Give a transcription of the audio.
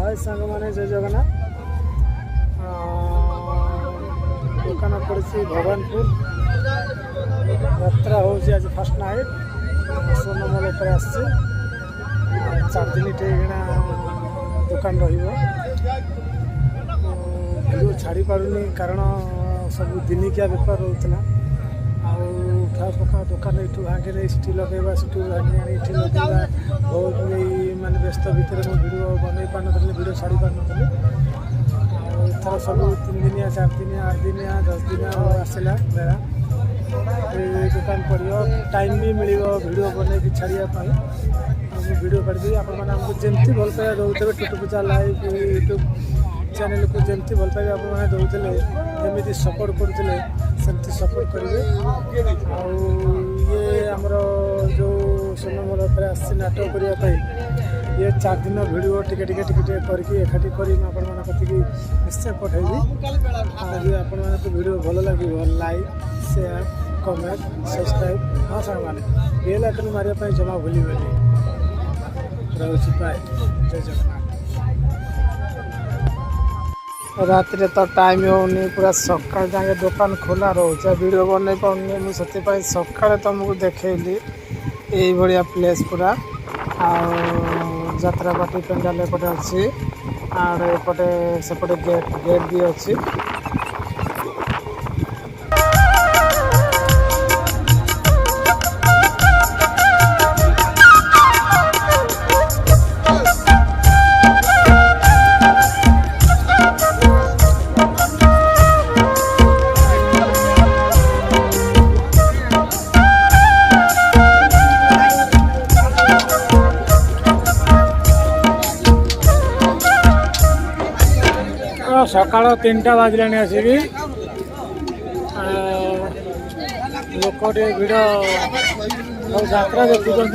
हाय सांग मैंने जय जगन्नाथ दुकान पड़ी भगवानपुर यात्रा हो फर्स्ट नाइट स्वर्णमल पर आस 4 दिन दुकान भिडियो छाड़ी पारूनी कारण सब दिनिकिया बेपार रोला आखा पका दुकान ये भांगे नहीं सी लगेगा सीटू भांगी आनी लगेगा बहुत मानते व्यस्त भितर मुझे भिड बन पार नी भिड छाड़ी पार नी एथर सब 3 दिनिया 4 दिनिया 8 दिनिया 10 दिनिया आसला मेला दुकान पड़ो टाइम भी मिल भिडियो बन छाड़ापी भिडियो कर आपको जमती भल पाइबा दौते टुटु पूजा लाइव यूट्यूब चैनल को जमती भल पाइबा आपने दौते जमी सपोर्ट करुले सेमती सपोर्ट करेंगे ये आमर जो स्वर्णमल पर आस नाटक करने ये 4 दिन भिड टिके करके एकाठी कर निश्चय पठेबी आज आपण भिड भल लगे लाइक शेयर कमेंट सब्सक्राइब हाँ सांग मैंने बेल आइकन मारे जमा भूल रही बाय जय जगन्नाथ। रात तो टाइम होनी पूरा सका जाए दुकान खोला रोचे वीडियो बन पाऊनी मुझे सका तुमको देखली ये प्लेस पूरा आत्रापाटी पेंडाल एपटे अच्छी और एपटे सेपटे गेट भी अच्छी सका 3टा बाजला आसिक लोक भिड़ यात्रा देखुं